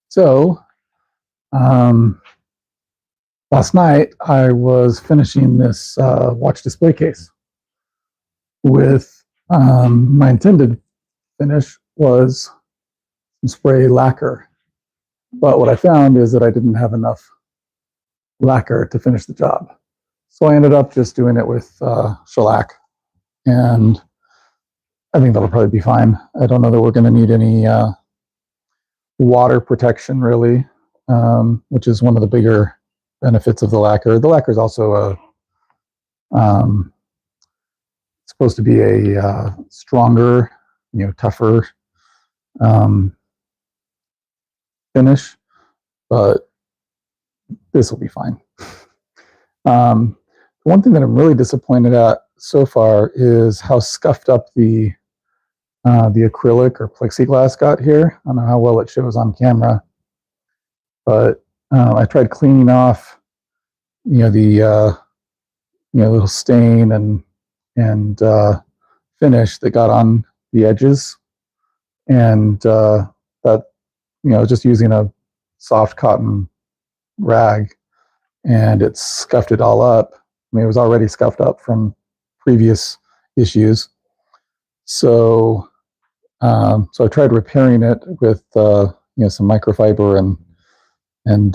So, um, last night I was finishing this watch display case with my intended finish was some spray lacquer. But what I found is that I didn't have enough lacquer to finish the job. So I ended up just doing it with shellac. And I think that'll probably be fine. I don't know that we're going to need any water protection really, which is one of the bigger benefits of the lacquer. The lacquer is also supposed to be a stronger, tougher finish, but this will be fine. One thing that I'm really disappointed at so far is how scuffed up the acrylic or plexiglass got here. I don't know how well it shows on camera, but I tried cleaning off, the little stain and finish that got on the edges, and that just using a soft cotton rag, and it scuffed it all up. I mean, it was already scuffed up from previous issues. So I tried repairing it with some microfiber and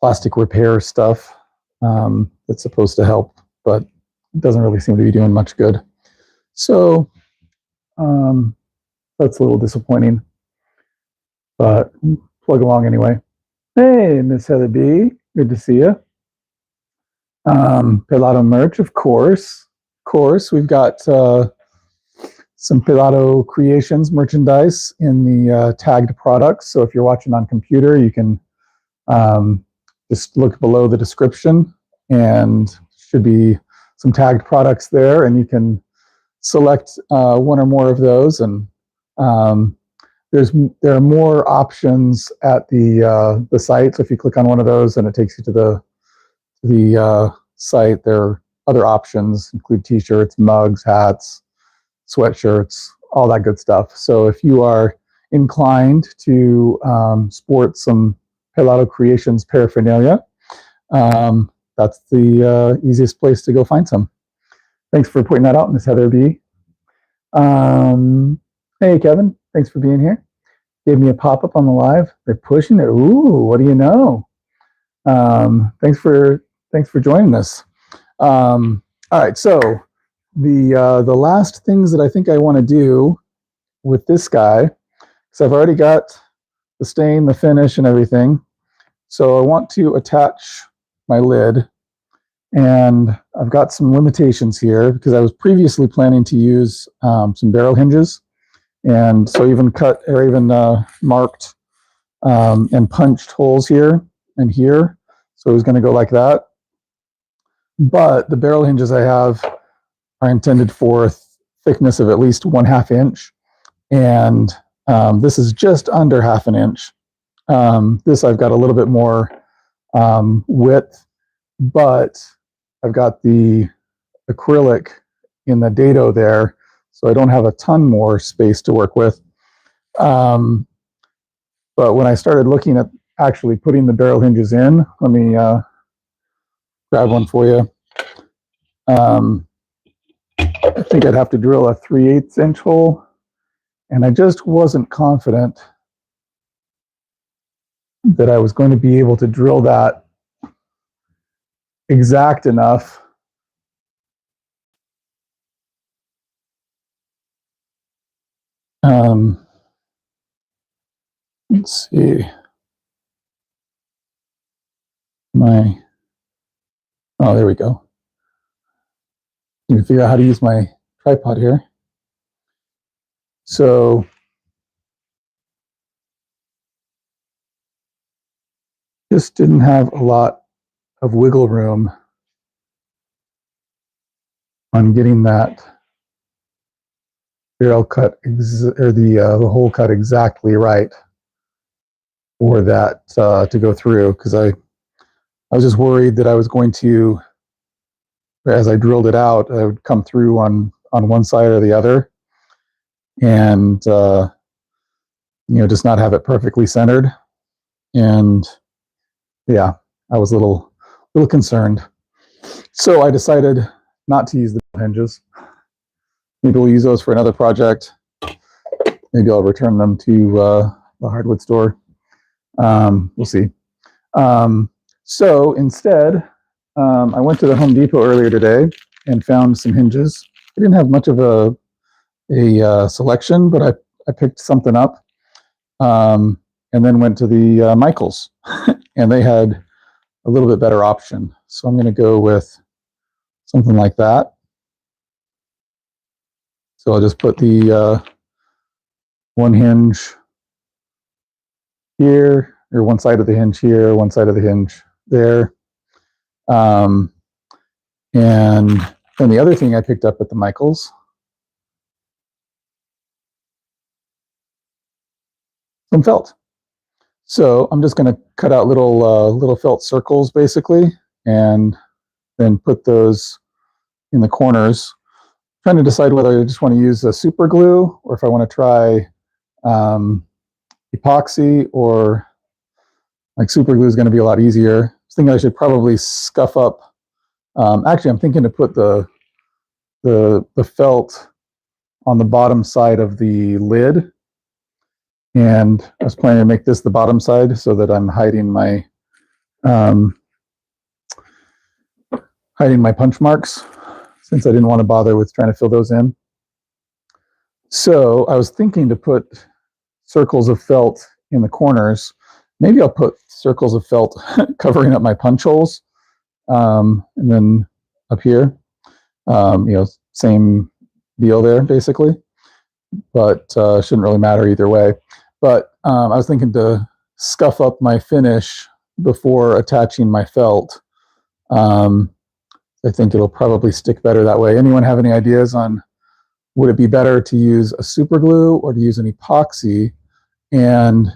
plastic repair stuff that's supposed to help, but it doesn't really seem to be doing much good. So that's a little disappointing, but plug along anyway. Hey, Miss Heather B, good to see you. Pelado merch, of course. We've got some Pelado Creations merchandise in the tagged products. So if you're watching on computer, you can just look below the description, and should be some tagged products there, and you can select one or more of those. And there are more options at the site. So if you click on one of those, and it takes you to the site, there are other options, include t-shirts, mugs, hats, sweatshirts, all that good stuff. So if you are inclined to sport some Pelado Creations paraphernalia, that's the easiest place to go find some. Thanks for pointing that out, Miss Heather B. Hey, Kevin, thanks for being here. Gave me a pop-up on the live. They're pushing it. Ooh, what do you know? Thanks for joining us. All right, so the last things that I think I want to do with this guy, because I've already got the stain, the finish, and everything. So I want to attach my lid, and I've got some limitations here because I was previously planning to use some barrel hinges, and so even cut or even marked and punched holes here and here. So it was going to go like that. But the barrel hinges I have are intended for a thickness of at least 1/2 inch, and this is just under 1/2 inch. This I've got a little bit more width, but I've got the acrylic in the dado there, so I don't have a ton more space to work with. But when I started looking at actually putting the barrel hinges in, let me grab one for you. I think I'd have to drill a 3/8 inch hole, and I just wasn't confident that I was going to be able to drill that exact enough let's see. Oh, there we go. You can figure out how to use my tripod here. So just didn't have a lot of wiggle room on getting that barrel cut or the hole cut exactly right for that to go through, because I was just worried that I was going to, as I drilled it out, I would come through on one side or the other, and just not have it perfectly centered. And yeah, I was a little concerned. So I decided not to use the hinges. Maybe we'll use those for another project. Maybe I'll return them to the hardwood store. We'll see. So instead, I went to the Home Depot earlier today and found some hinges. I didn't have much of a selection, but I picked something up, and then went to the Michaels, and they had a little bit better option. So I'm going to go with something like that. So I'll just put the one hinge here, or one side of the hinge here, one side of the hinge there. And then the other thing I picked up at the Michaels, some felt. So I'm just going to cut out little felt circles basically, and then put those in the corners. I'm trying to decide whether I just want to use a super glue or if I want to try epoxy, or like super glue is going to be a lot easier. I was thinking I should probably scuff up. Actually, I'm thinking to put the felt on the bottom side of the lid, and I was planning to make this the bottom side so that I'm hiding my punch marks, since I didn't want to bother with trying to fill those in. So I was thinking to put circles of felt in the corners. Maybe I'll put circles of felt covering up my punch holes, and then up here, same deal there basically, but shouldn't really matter either way. But I was thinking to scuff up my finish before attaching my felt. I think it'll probably stick better that way. Anyone have any ideas on, would it be better to use a super glue or to use an epoxy? And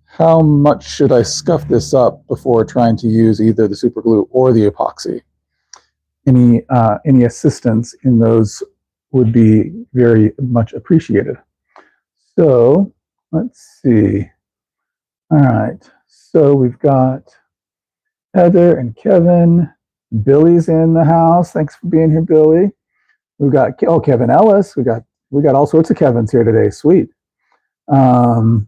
how much should I scuff this up before trying to use either the super glue or the epoxy? Any assistance in those would be very much appreciated. So let's see. All right. So we've got Heather and Kevin. Billy's in the house. Thanks for being here, Billy. We've got Kevin Ellis. We got all sorts of Kevins here today. Sweet. And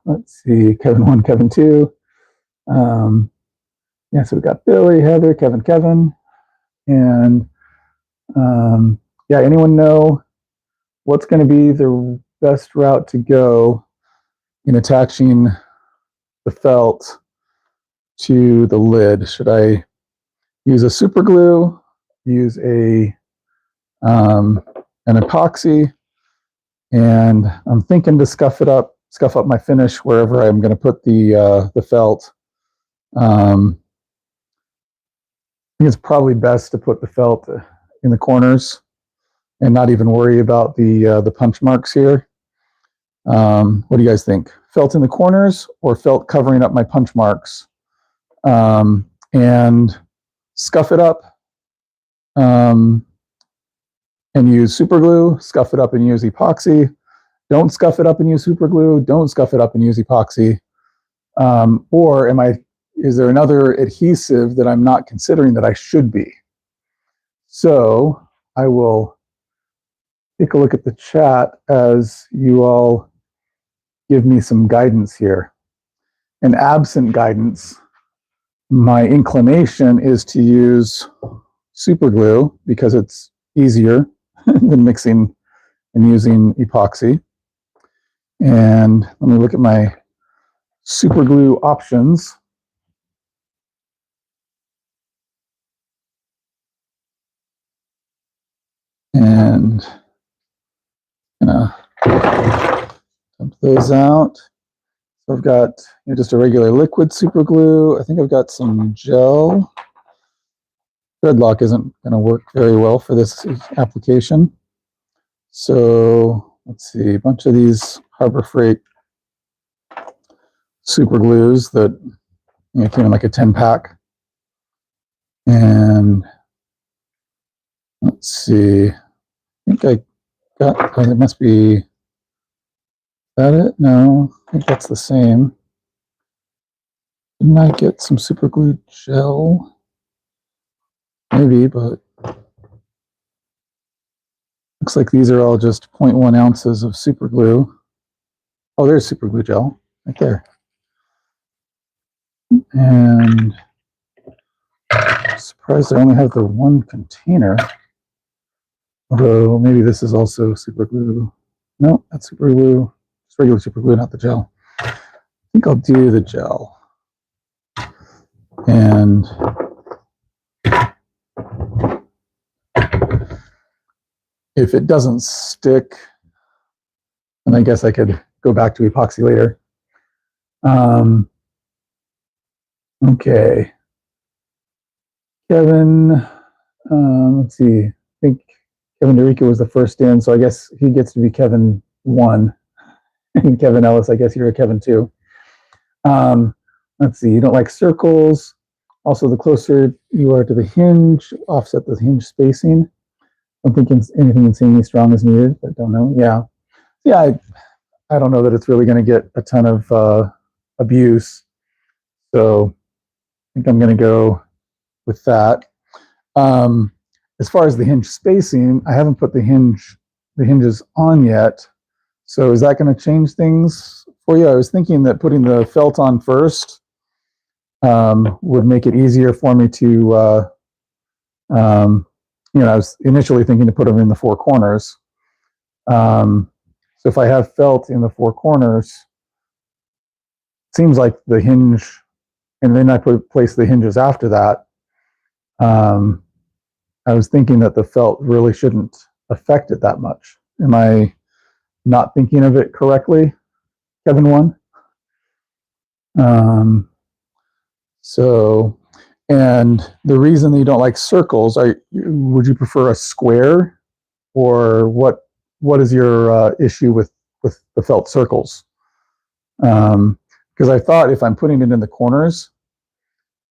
let's see, Kevin 1, Kevin 2. Yeah, so we've got Billy, Heather, Kevin, and yeah, anyone know what's going to be the best route to go in attaching the felt to the lid? Should I use a super glue, use an epoxy? And I'm thinking to scuff up my finish wherever I'm going to put the felt. I think it's probably best to put the felt in the corners and not even worry about the punch marks here. What do you guys think? Felt in the corners or felt covering up my punch marks? And scuff it up and use super glue, scuff it up and use epoxy. Don't scuff it up and use super glue. Don't scuff it up and use epoxy. Or is there another adhesive that I'm not considering that I should be? So I will take a look at the chat as you all give me some guidance here. And absent guidance, my inclination is to use super glue because it's easier than mixing and using epoxy. And let me look at my super glue options. And dump those out. So I've got just a regular liquid super glue. I think I've got some gel. Threadlock isn't going to work very well for this application. So let's see, a bunch of these Harbor Freight super glues that came in like a 10-pack. And let's see, I think I got, it must be that it? No, I think that's the same. Didn't I get some super glue gel? Maybe, but looks like these are all just 0.1 ounces of super glue. Oh, there's super glue gel right there. And I'm surprised I only have the one container. Although maybe this is also super glue. No, that's super glue. It's regular super glue, not the gel. I think I'll do the gel. And if it doesn't stick, then I guess I could go back to epoxy later. Okay. Kevin, let's see. I think Kevin DeRica was the first in, so I guess he gets to be Kevin 1. And Kevin Ellis, I guess you're a Kevin 2. Let's see. You don't like circles. Also, the closer you are to the hinge, offset the hinge spacing. I'm thinking anything insanely strong is needed, but don't know. Yeah. I don't know that it's really going to get a ton of abuse. So I think I'm going to go with that. As far as the hinge spacing, I haven't put the hinges on yet. So is that going to change things for you? I was thinking that putting the felt on first would make it easier for me to, I was initially thinking to put them in the four corners. So if I have felt in the four corners, it seems like the hinge, and then I place the hinges after that. I was thinking that the felt really shouldn't affect it that much. Am I not thinking of it correctly, Kevin 1? So, and the reason that you don't like circles, would you prefer a square, or what is your issue with the felt circles? Because I thought if I'm putting it in the corners,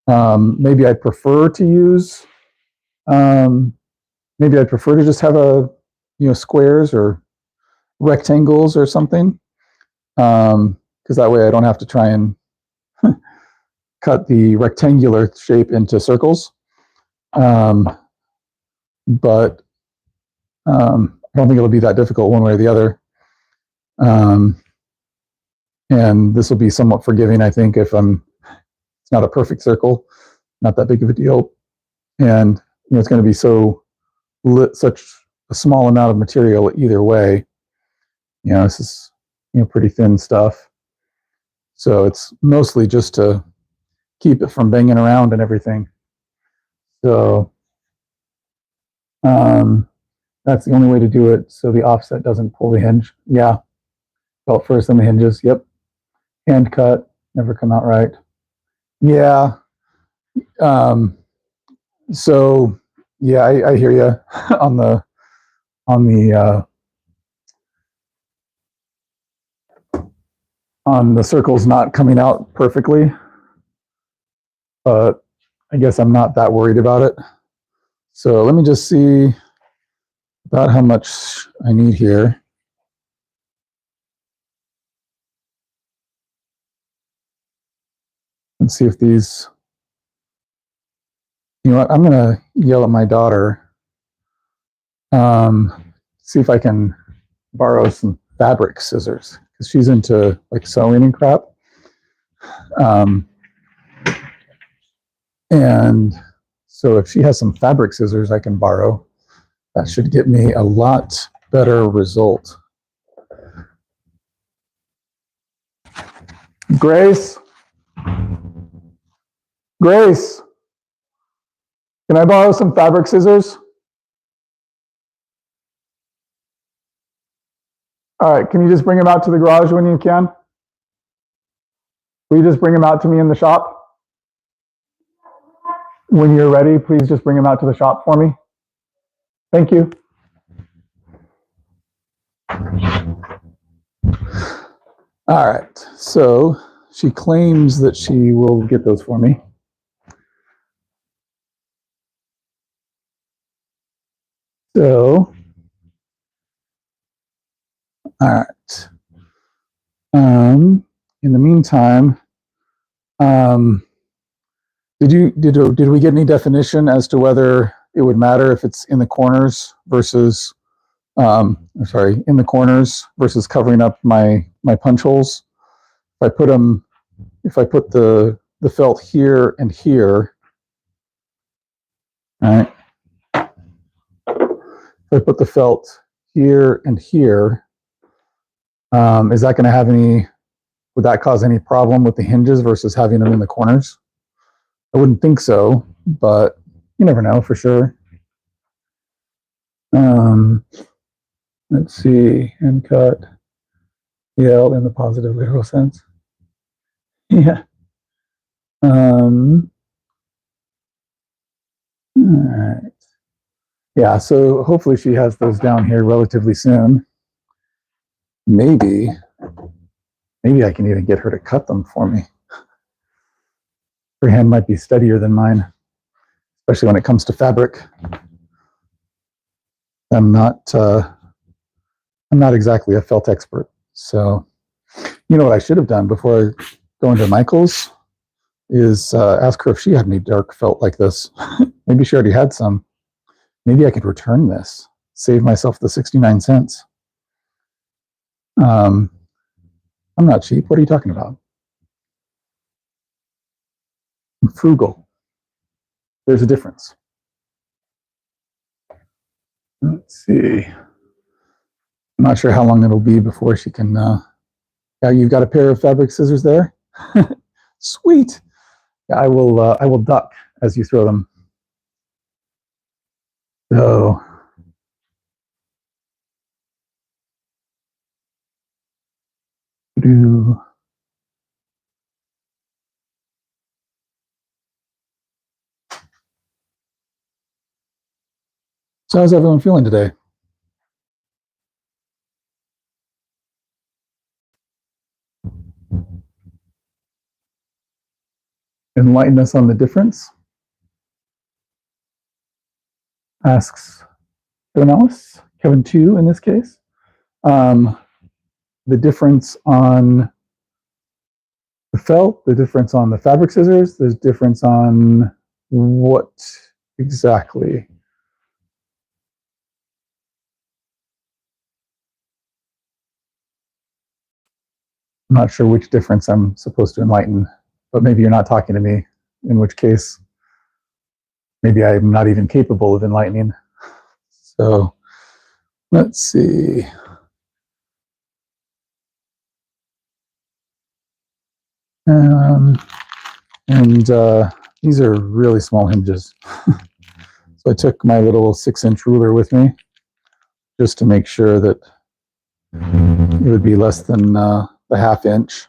maybe I'd prefer to use, maybe I'd prefer to just have squares or rectangles or something, because that way I don't have to try and cut the rectangular shape into circles. But I don't think it'll be that difficult one way or the other. And this will be somewhat forgiving, I think, if it's not a perfect circle, not that big of a deal. And it's going to be such a small amount of material either way. This is pretty thin stuff. So it's mostly just to keep it from banging around and everything. So that's the only way to do it, so the offset doesn't pull the hinge. Yeah, felt first on the hinges. Yep. Hand cut, never come out right. Yeah. So yeah, I hear you on the circles not coming out perfectly, but I guess I'm not that worried about it. So let me just see about how much I need here. Let's see if these, what, I'm gonna yell at my daughter. See if I can borrow some fabric scissors, because she's into like sewing and crap. And so if she has some fabric scissors I can borrow, that should get me a lot better result. Grace, can I borrow some fabric scissors? All right, can you just bring them out to the garage when you can? Will you just bring them out to me in the shop? When you're ready, please just bring them out to the shop for me. Thank you. All right, so she claims that she will get those for me. So, all right. In the meantime, did we get any definition as to whether it would matter if it's in the corners versus in the corners versus covering up my punch holes? If I put the felt here and here, all right. If I put the felt here and here, is that going to have any? Would that cause any problem with the hinges versus having them in the corners? I wouldn't think so, but you never know for sure. Let's see, and cut EL in the positive literal sense. Yeah. All right. Yeah, so hopefully she has those down here relatively soon. Maybe I can even get her to cut them for me. Her hand might be steadier than mine, especially when it comes to fabric. I'm not exactly a felt expert. So, you know what I should have done before going to Michael's is ask her if she had any dark felt like this. Maybe she already had some. Maybe I could return this, save myself the 69 cents. I'm not cheap. What are you talking about? I'm frugal. There's a difference. Let's see. I'm not sure how long it'll be before she can. Yeah, you've got a pair of fabric scissors there. Sweet. Yeah, I will duck as you throw them. So. So how's everyone feeling today? Enlighten us on the difference, asks Kevin Ellis, Kevin 2 in this case. The difference on the felt, the difference on the fabric scissors, the difference on what exactly? I'm not sure which difference I'm supposed to enlighten, but maybe you're not talking to me, in which case maybe I'm not even capable of enlightening. So let's see. These are really small hinges. So I took my little 6-inch ruler with me just to make sure that it would be less than the half-inch,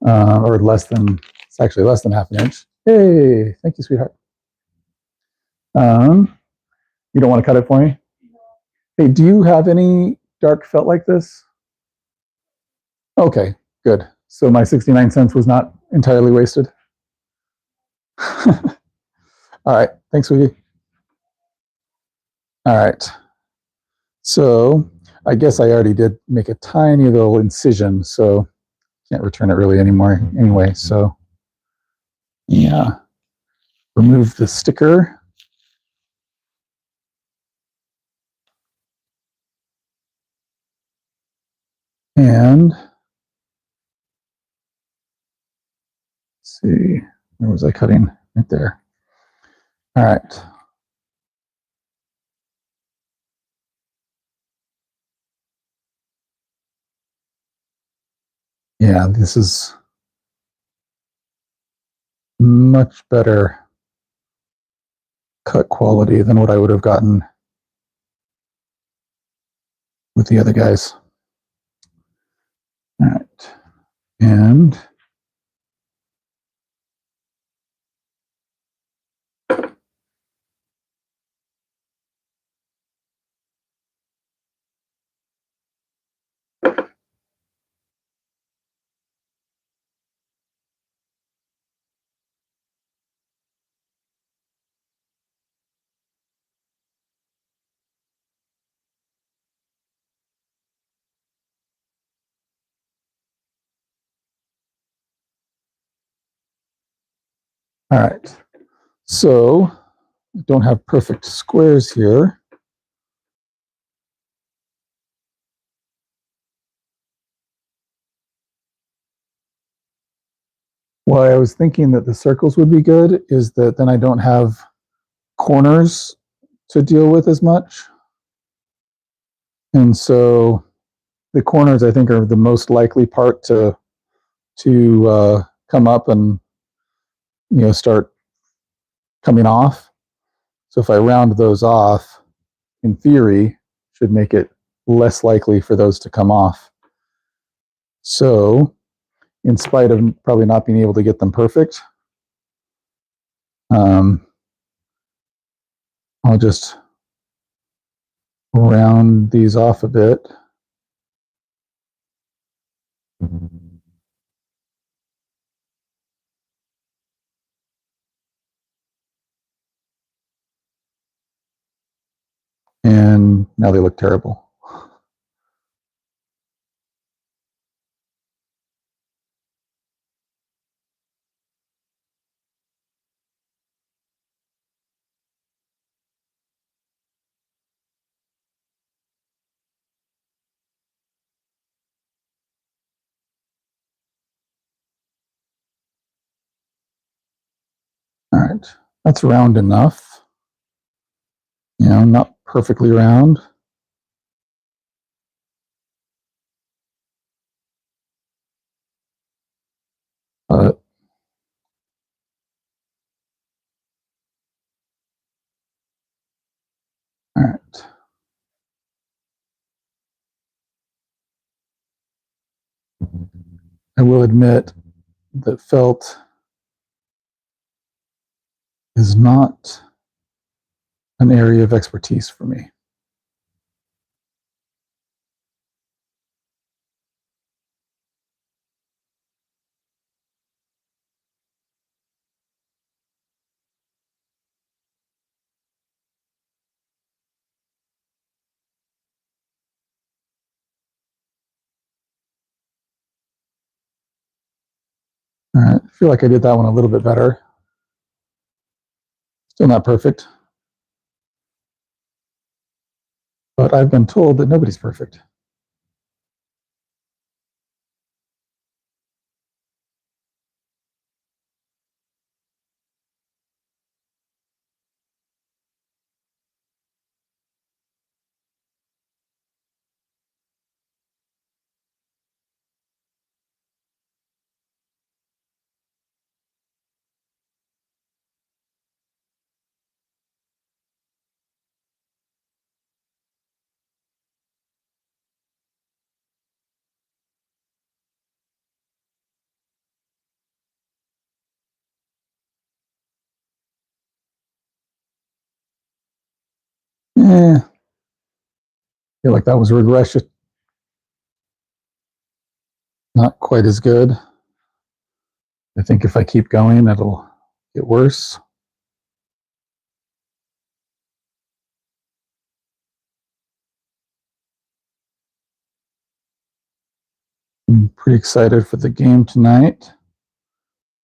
or it's actually less than half an inch. Hey, thank you, sweetheart. You don't want to cut it for me? Hey, do you have any dark felt like this? Okay, good. So my 69 cents was not entirely wasted. All right, thanks, sweetie. All right. So I guess I already did make a tiny little incision, so can't return it really anymore anyway. So yeah, remove the sticker. And let's see, where was I cutting? Right there. All right. Yeah, this is much better cut quality than what I would have gotten with the other guys. All right. And All right. So I don't have perfect squares here. Why I was thinking that the circles would be good is that then I don't have corners to deal with as much. And so the corners, I think, are the most likely part to come up and start coming off. So if I round those off, in theory, should make it less likely for those to come off. So, in spite of probably not being able to get them perfect, I'll just round these off a bit. And now they look terrible. All right, that's round enough. Not perfectly round. But all right. I will admit that felt is not an area of expertise for me. All right, I feel like I did that one a little bit better. Still not perfect. But I've been told that nobody's perfect. I feel like that was a regression. Not quite as good. I think if I keep going, it'll get worse. I'm pretty excited for the game tonight.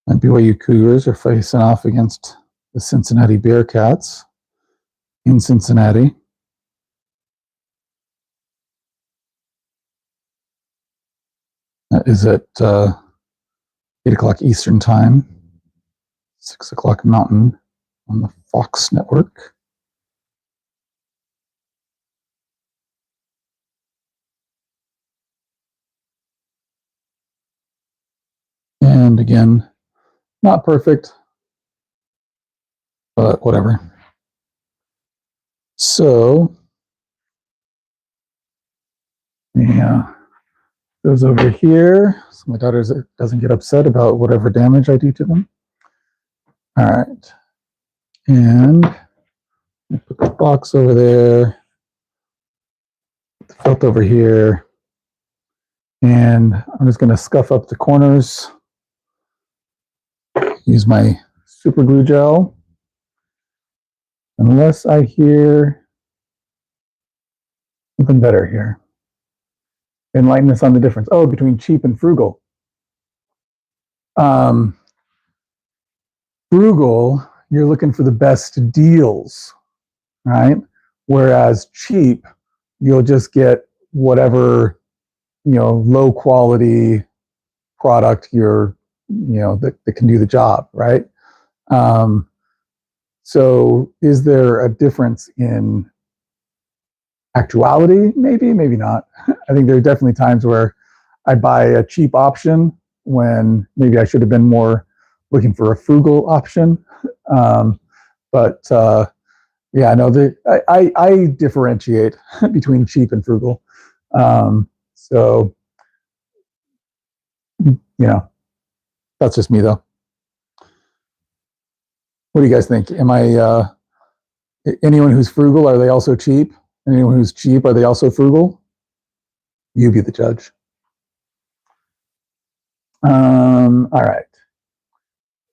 My BYU Cougars are facing off against the Cincinnati Bearcats in Cincinnati. That is at 8 o'clock Eastern Time, 6 o'clock Mountain on the Fox Network. And again, not perfect, but whatever. So, yeah, goes over here so my daughter doesn't get upset about whatever damage I do to them. All right. And put the box over there, the felt over here. And I'm just going to scuff up the corners. Use my super glue gel. Unless I hear something better here. Enlighten us on the difference. Oh, between cheap and frugal. Frugal, you're looking for the best deals, right? Whereas cheap, you'll just get whatever, low quality product that can do the job, right? Um, so is there a difference in actuality? Maybe, maybe not. I think there are definitely times where I buy a cheap option when maybe I should have been more looking for a frugal option. Um, but yeah, no, I differentiate between cheap and frugal. So, that's just me though. What do you guys think? Am I anyone who's frugal, are they also cheap? Anyone who's cheap, are they also frugal? You be the judge. All right.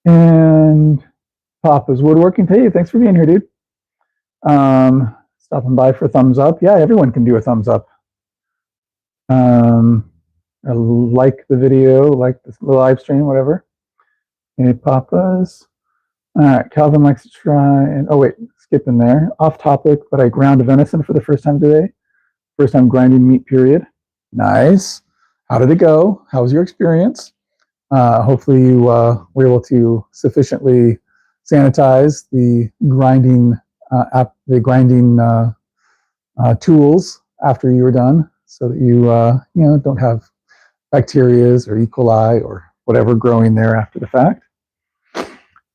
And Papa's Woodworking. Hey, thanks for being here, dude. Stopping by for thumbs up. Yeah, everyone can do a thumbs up. Like the video, like the live stream, whatever. Hey, Papa's. All right, Calvin likes to try, and oh wait, skipping there. Off topic, but I ground venison for the first time today. First time grinding meat, period. Nice. How did it go? How was your experience? Hopefully you were able to sufficiently sanitize the grinding tools after you were done, so that you don't have bacterias or E. coli or whatever growing there after the fact.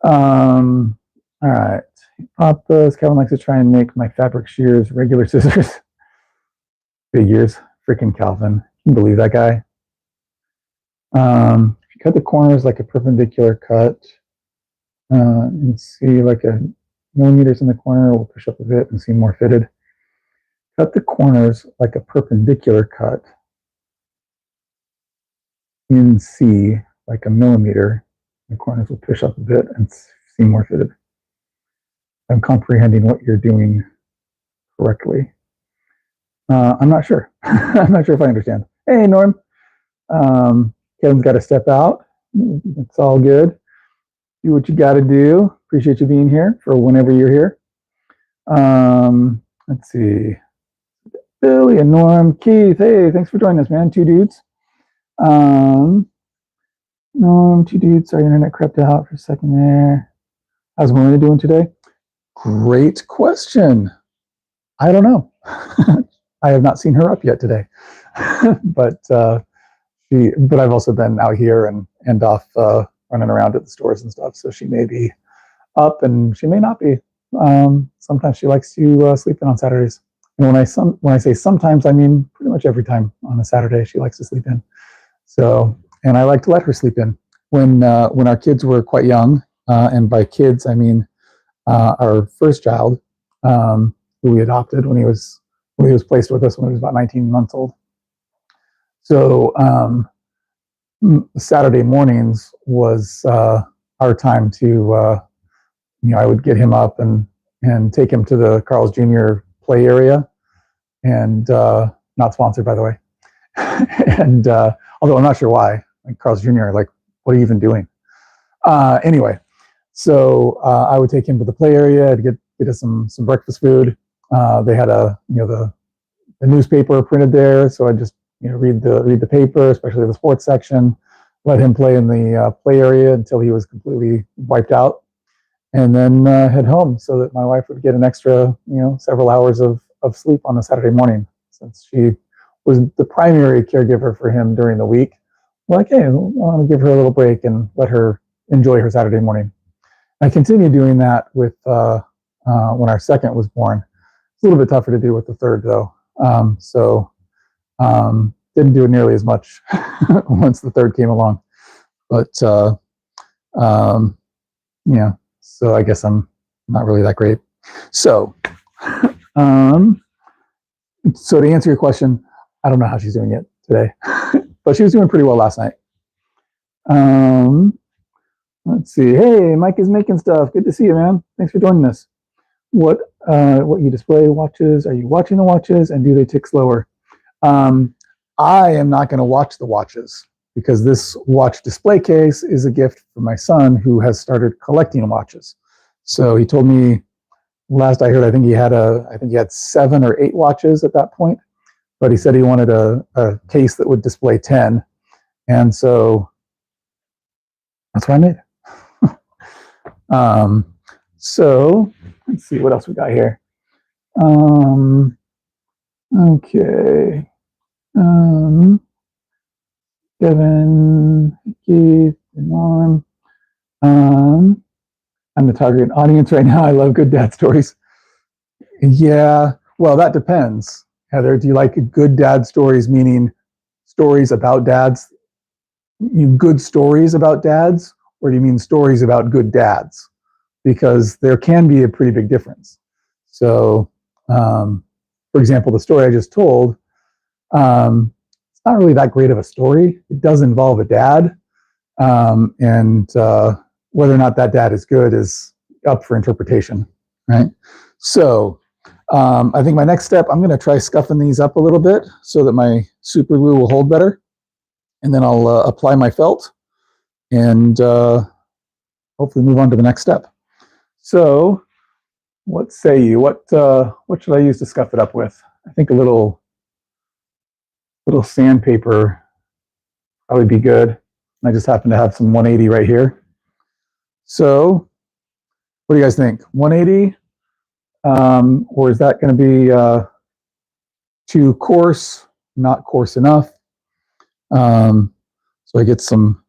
All right. Papa's Kevin likes to try and make my fabric shears regular scissors. Figures. Freaking Calvin. Can you believe that guy? If you cut the corners like a perpendicular cut, and see like a millimeters in the corner, we'll push up a bit and see more fitted. Cut the corners like a perpendicular cut in C, like a millimeter. The corners will push up a bit and seem more fitted. I'm comprehending what you're doing correctly. I'm not sure. I'm not sure if I understand. Hey, Norm. Kevin's got to step out. It's all good. Do what you got to do. Appreciate you being here for whenever you're here. Let's see. Billy and Norm. Keith, hey, thanks for joining us, man. Two dudes. Norm, two dudes. Sorry, internet crept out for a second there. How's Melinda doing today? Great question. I don't know. I have not seen her up yet today, but I've also been out here and off running around at the stores and stuff. So she may be up and she may not be. Sometimes she likes to sleep in on Saturdays. And when I say sometimes, I mean pretty much every time on a Saturday she likes to sleep in. So, and I like to let her sleep in. When our kids were quite young, and by kids I mean our first child, who we adopted when he was placed with us when he was about 19 months old. So Saturday mornings was our time to, I would get him up and take him to the Carl's Jr. play area, and not sponsored, by the way. And although I'm not sure why, like Carl's Jr., like, what are you even doing? Anyway, so I would take him to the play area to get us some breakfast food. They had the newspaper printed there, so I just read the paper, especially the sports section. Let him play in the play area until he was completely wiped out, and then head home so that my wife would get an extra several hours of sleep on a Saturday morning, since she was the primary caregiver for him during the week. Like, hey, I want to give her a little break and let her enjoy her Saturday morning. I continued doing that with when our second was born. It's a little bit tougher to do with the third, though. So didn't do it nearly as much once the third came along. But yeah, so I guess I'm not really that great. So so to answer your question, I don't know how she's doing it today, but she was doing pretty well last night. Let's see. Hey, Mike is making stuff. Good to see you, man. Thanks for joining us. What you display watches? Are you watching the watches, and do they tick slower? I am not going to watch the watches. because this watch display case is a gift for my son who has started collecting watches. So he told me last I heard, I think he had 7 or 8 watches at that point, but he said he wanted a case that would display 10. And so that's what I made. So let's see what else we got here. Okay. Kevin, Keith, Norm. I'm the target audience right now. I love good dad stories. Yeah, well, that depends. Heather, do you like good dad stories, meaning stories about dads? Good stories about dads, or do you mean stories about good dads? Because there can be a pretty big difference. So, for example, the story I just told, it's not really that great of a story. It does involve a dad, and whether or not that dad is good is up for interpretation, right? So, I think my next step, I'm going to try scuffing these up a little bit so that my super glue will hold better, and then I'll apply my felt and hopefully move on to the next step. So, what say you? What should I use to scuff it up with? I think a little sandpaper probably be good. I just happen to have some 180 right here. So, what do you guys think? 180, or is that going to be too coarse? Not coarse enough. So I get some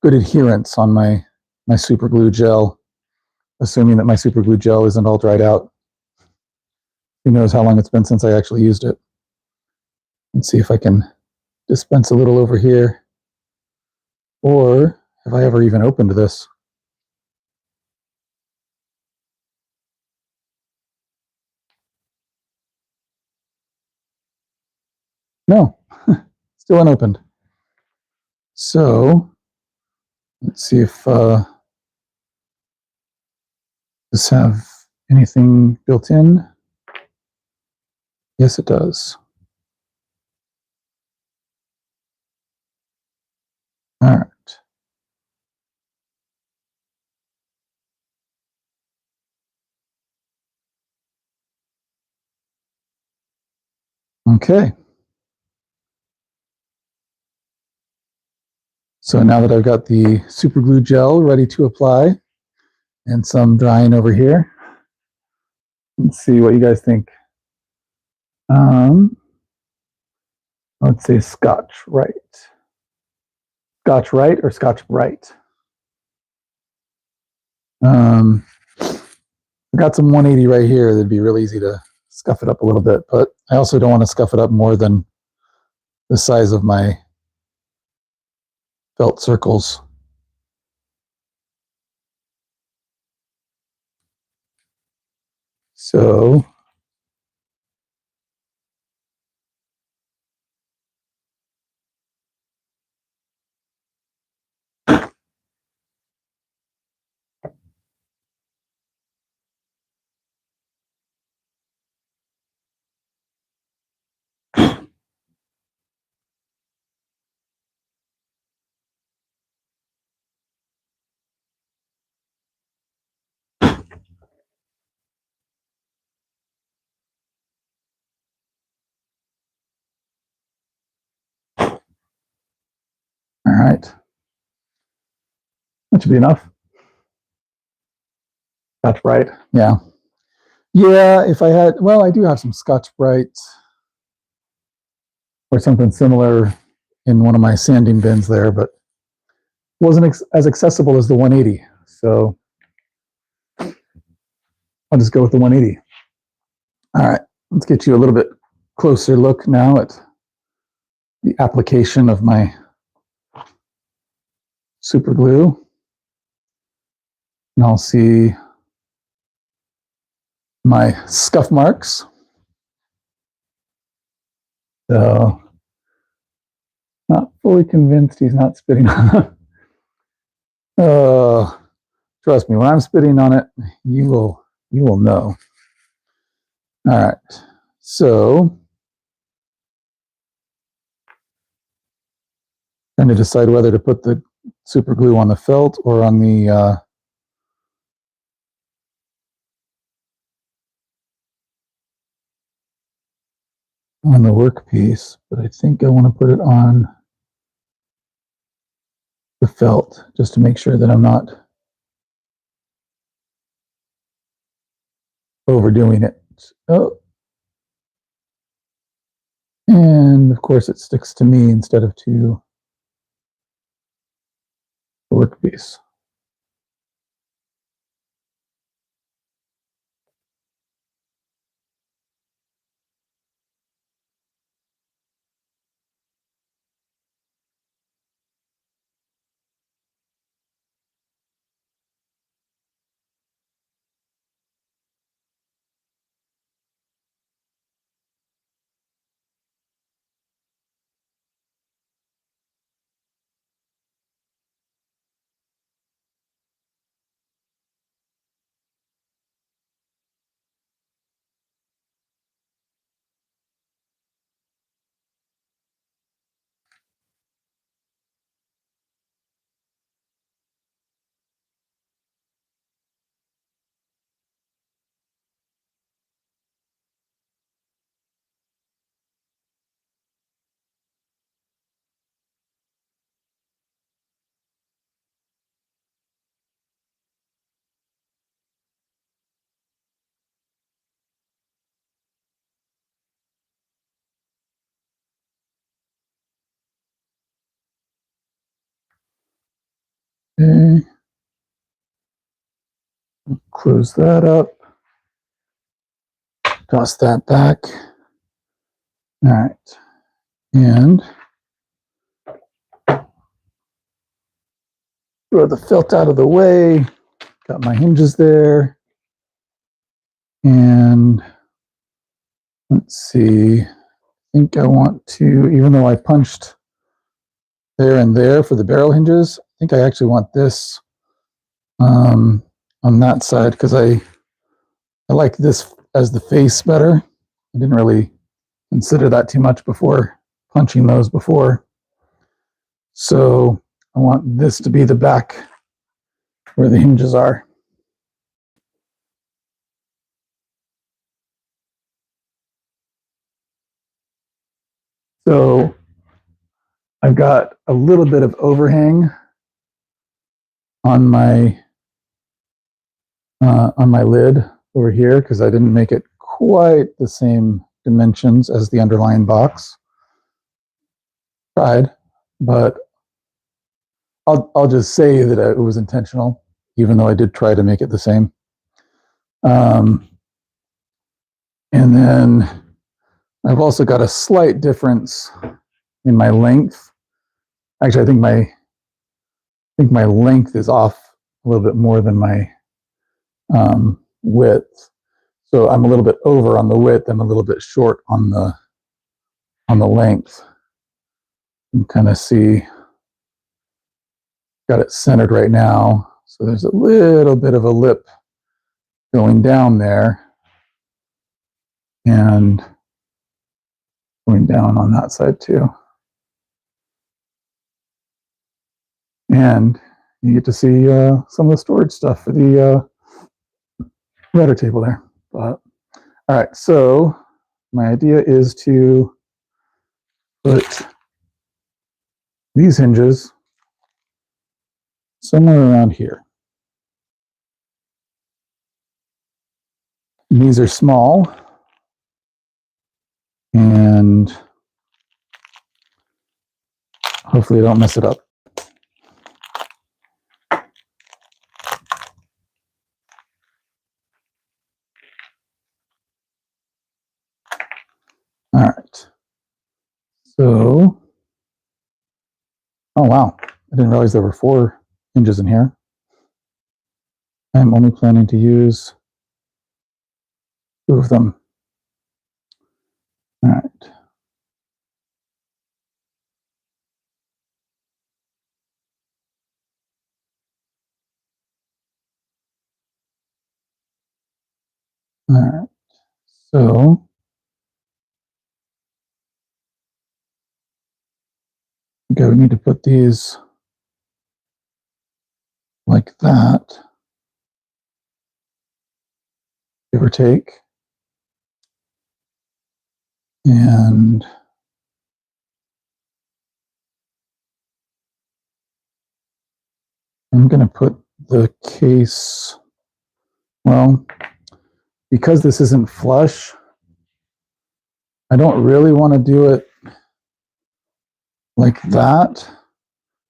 good adherence on my super glue gel, assuming that my super glue gel isn't all dried out. Who knows how long it's been since I actually used it. Let's see if I can dispense a little over here. Or have I ever even opened this? No, still unopened. So let's see if does have anything built in. Yes, it does. All right. Okay. So now that I've got the super glue gel ready to apply and some drying over here, let's see what you guys think. Let's say Scotch Rite. Scotch Rite or Scotch Bright? I've got some 180 right here. That'd be real easy to scuff it up a little bit, but I also don't want to scuff it up more than the size of my felt circles. So all right. That should be enough. Scotch Brite. Yeah. Yeah, if I had, well, I do have some Scotch Brite or something similar in one of my sanding bins there, but wasn't as accessible as the 180. So I'll just go with the 180. All right, let's get you a little bit closer look now at the application of my super glue. And I'll see my scuff marks. So not fully convinced he's not spitting on it. Trust me, when I'm spitting on it, you will know. All right, so Trying to decide whether to put the super glue on the felt or on the workpiece, but I think I want to put it on the felt just to make sure that I'm not overdoing it. Oh, and of course it sticks to me instead of to the workpiece. Okay. Close that up. Toss that back. All right. And throw the felt out of the way. Got my hinges there. And let's see. I think I want to, even though I punched there and there for the barrel hinges, I think I actually want this on that side because I like this as the face better. I didn't really consider that too much before punching those before. So I want this to be the back where the hinges are. So I've got a little bit of overhang on my lid over here because I didn't make it quite the same dimensions as the underlying box. Tried, but I'll just say that it was intentional, even though I did try to make it the same. And then I've also got a slight difference in my length. Actually, I think my length is off a little bit more than my width. So I'm a little bit over on the width. I'm a little bit short on the length. You can kind of see, got it centered right now. So there's a little bit of a lip going down there and going down on that side too. And you get to see some of the storage stuff for the router table there. But all right, so my idea is to put these hinges somewhere around here. And these are small, and hopefully I don't mess it up. All right. So, oh wow, I didn't realize there were 4 hinges in here. I'm only planning to use 2 of them. All right. All right. So think I would need to put these like that, give or take. And I'm going to put the case, well, because this isn't flush, I don't really want to do it like that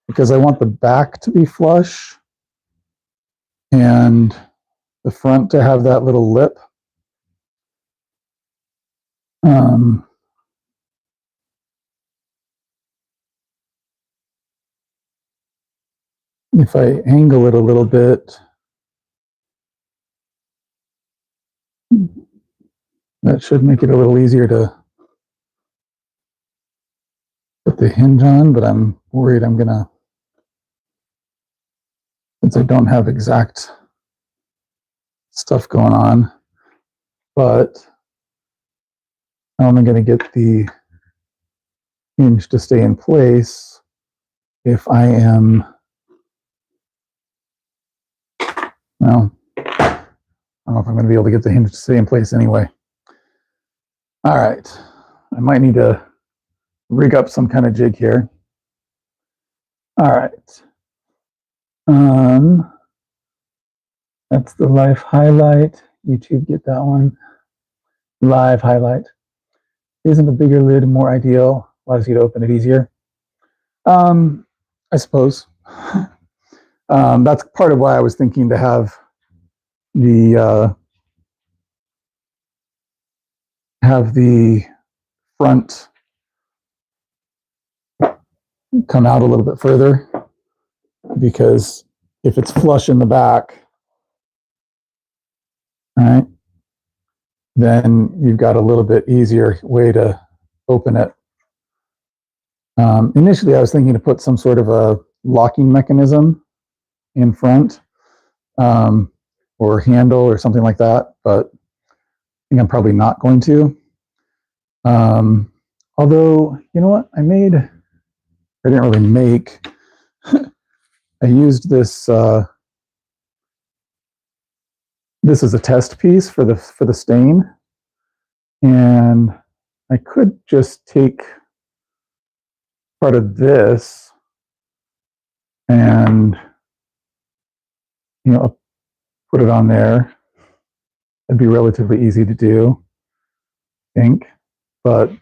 because I want the back to be flush and the front to have that little lip. If I angle it a little bit, that should make it a little easier to put the hinge on, but I'm worried I'm gonna, since I don't have exact stuff going on, but I'm only gonna get the hinge to stay in place if I am, well, I don't know if I'm going to be able to get the hinge to stay in place anyway. All right, I might need to rig up some kind of jig here. All right, that's the live highlight. YouTube, get that one. Live highlight. Isn't a bigger lid more ideal? Allows you to open it easier. I suppose. That's part of why I was thinking to have the front come out a little bit further, because if it's flush in the back, all right, then you've got a little bit easier way to open it. Initially, I was thinking to put some sort of a locking mechanism in front, or handle or something like that, but I think I'm probably not going to. Although, you know what, I didn't really make, I used this, this is a test piece for the stain, and I could just take part of this and, you know, put it on there. It'd be relatively easy to do, I think, but you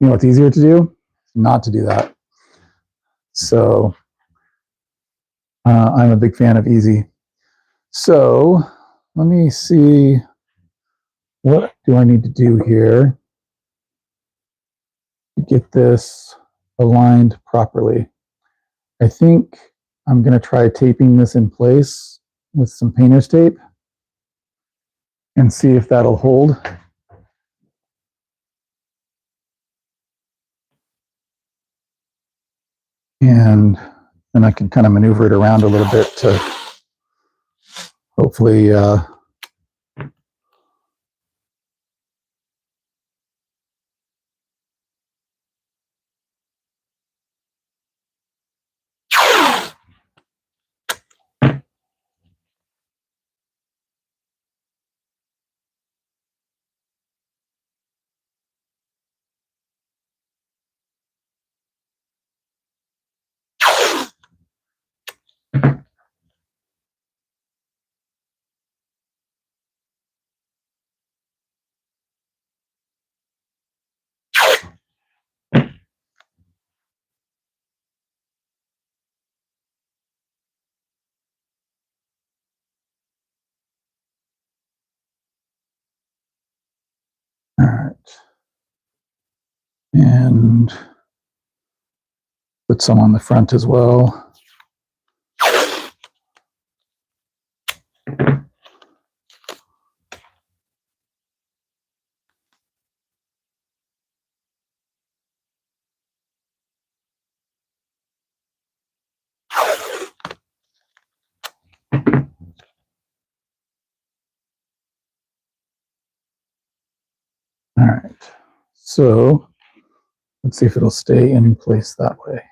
know what's easier to do? Not to do that. So I'm a big fan of easy. So let me see, what do I need to do here to get this aligned properly? I think I'm going to try taping this in place with some painter's tape and see if that'll hold. And then I can kind of maneuver it around a little bit to hopefully all right. And put some on the front as well. All right, so let's see if it'll stay in place that way.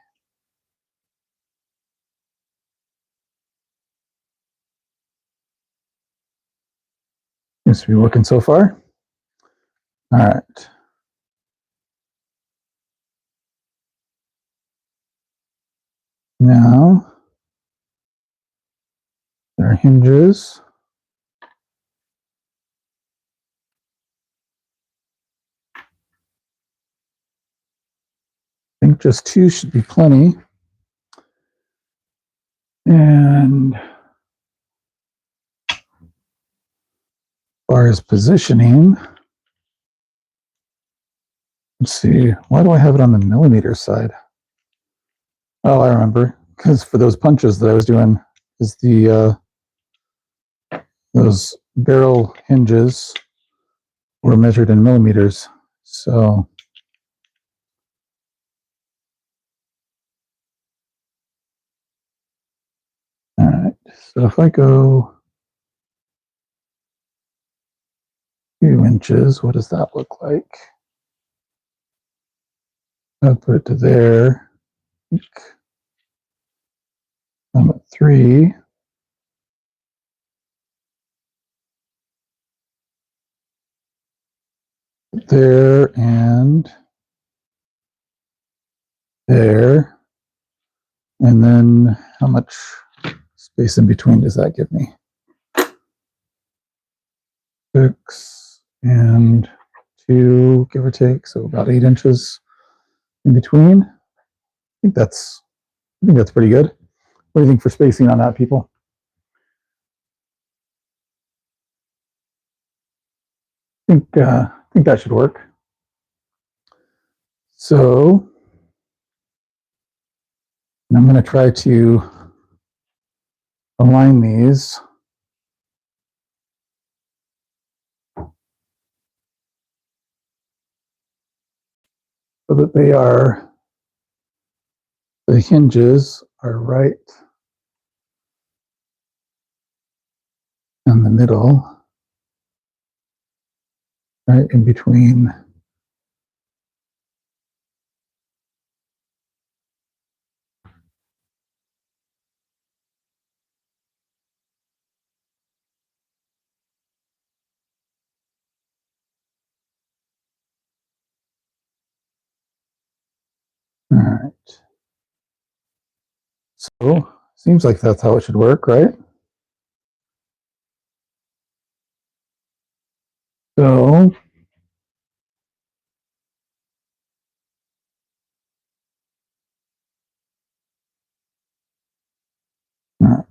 Seems to be working so far. All right. Now, there are hinges. I think just 2 should be plenty. And as far as positioning, let's see, why do I have it on the millimeter side? Oh, I remember, because for those punches that I was doing, is those barrel hinges were measured in millimeters. So all right, so if I go 2 inches, what does that look like? I'll put it to there. I'm at 3. There and there. And then how much space in between does that give me? 6 and 2, give or take, so about 8 inches in between. I think that's pretty good. What do you think for spacing on that, people? I think that should work. So I'm going to try to align these so that the hinges are right in the middle, right in between. All right. So seems like that's how it should work, right? So all right.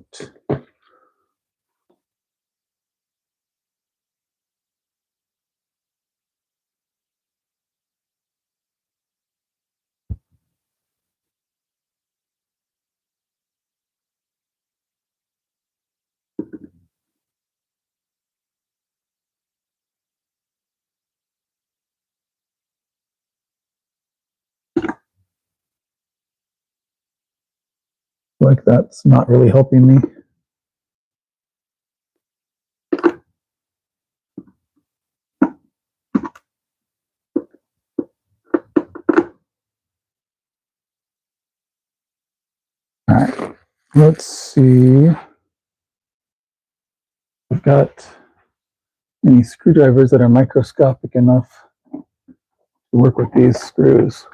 Like that's not really helping me. All right, let's see. I've got any screwdrivers that are microscopic enough to work with these screws.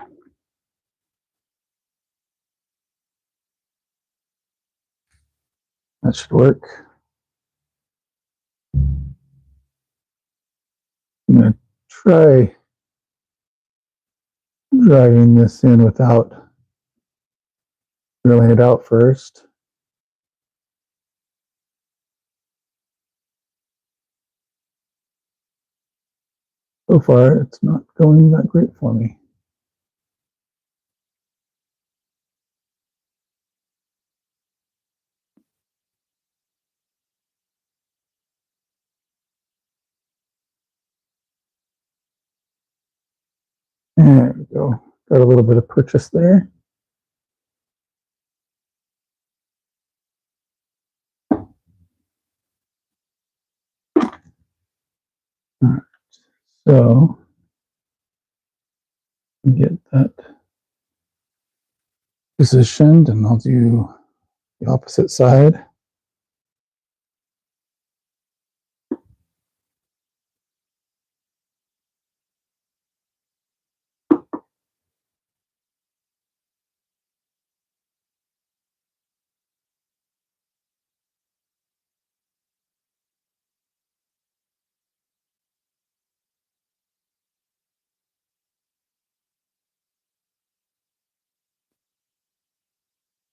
That should work. I'm going to try driving this in without drilling it out first. So far, it's not going that great for me. There we go. Got a little bit of purchase there. All right. So get that positioned, and I'll do the opposite side.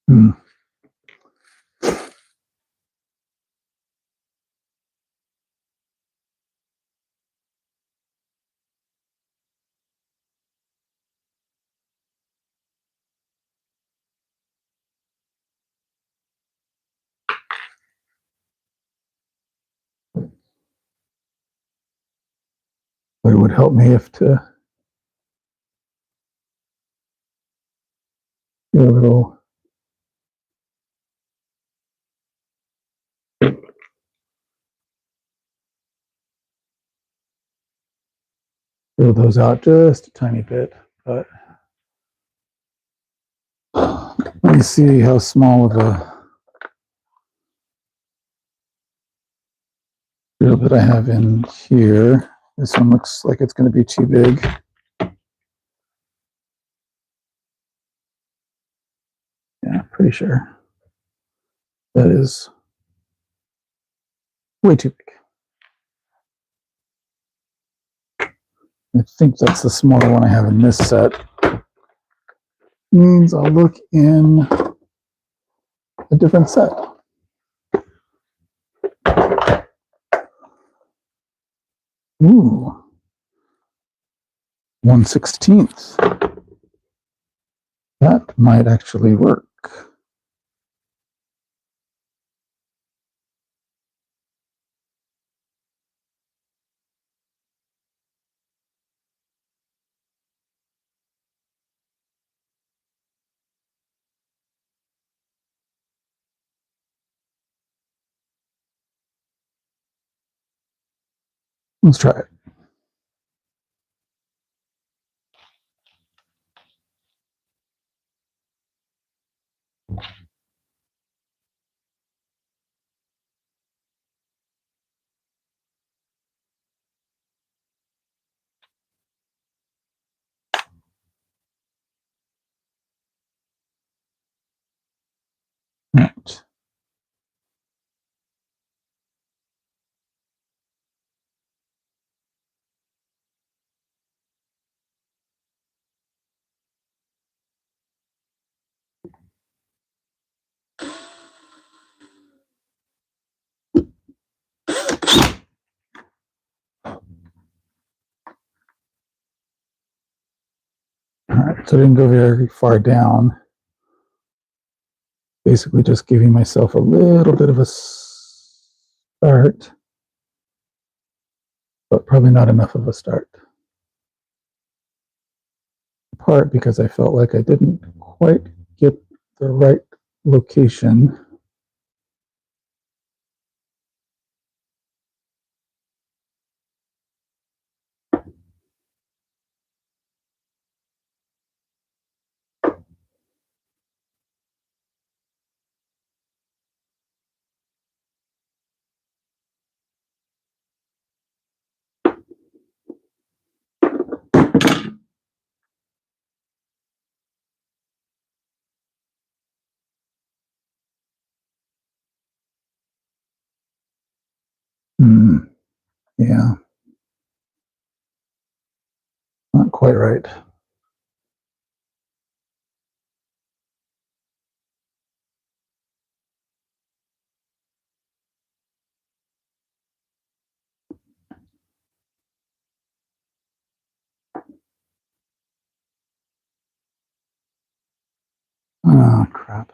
Hmm. But it would help me if to do a little build those out just a tiny bit. But let me see how small of a drill that I have in here. This one looks like it's going to be too big. Yeah, pretty sure that is way too big. I think that's the smaller one I have in this set. Means I'll look in a different set. Ooh, 1/16. That might actually work. Let's try it. Right. All right, so I didn't go very far down. Basically just giving myself a little bit of a start, but probably not enough of a start. In part because I felt like I didn't quite get the right location. Yeah, not quite right. Oh, crap.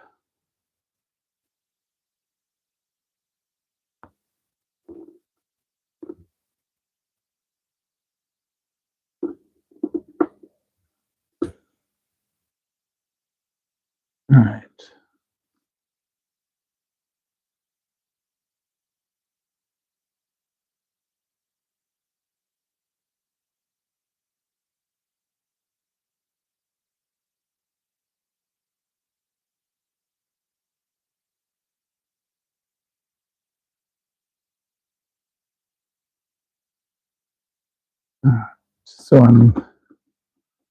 All right. So I'm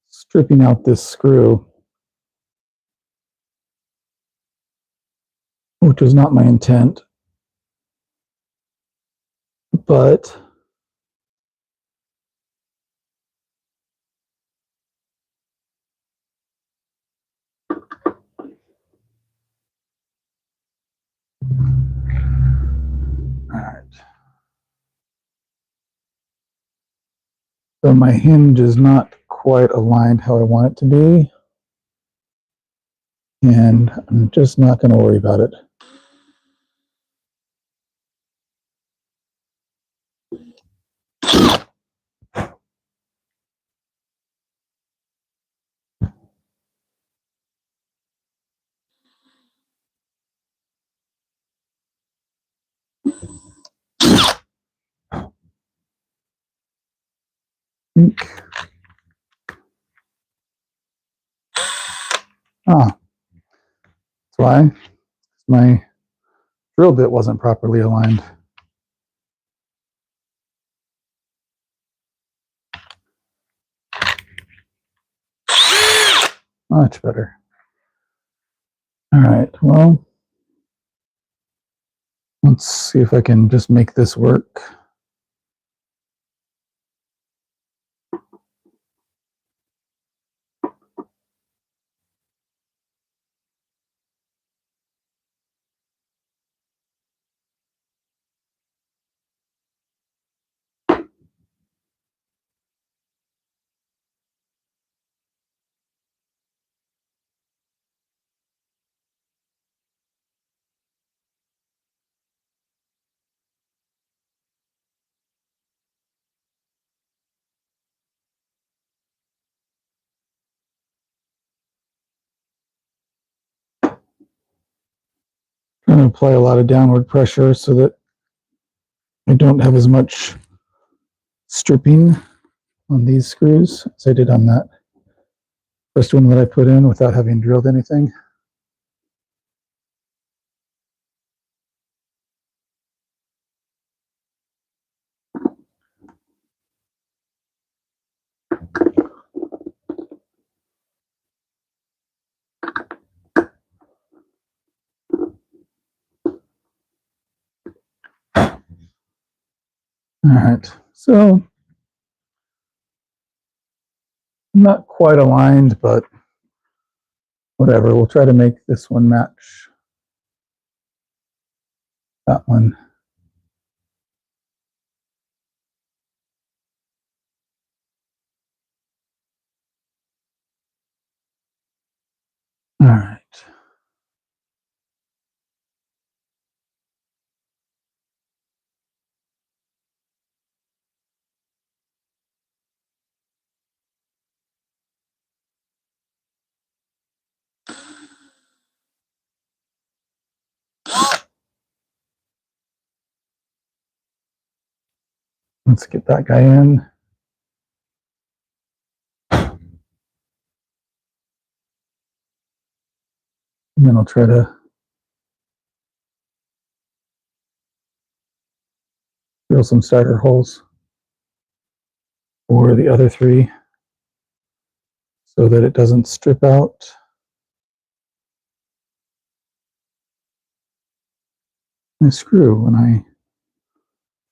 stripping out this screw, which was not my intent, but So my hinge is not quite aligned how I want it to be. And I'm just not going to worry about it. Ah, that's why my drill bit wasn't properly aligned. Much better. All right, well, let's see if I can just make this work. I'm going to apply a lot of downward pressure so that I don't have as much stripping on these screws as I did on that first one that I put in without having drilled anything. All right, so not quite aligned, but whatever. We'll try to make this one match that one. All right. Let's get that guy in. And then I'll try to drill some starter holes for the other three so that it doesn't strip out. My screw when I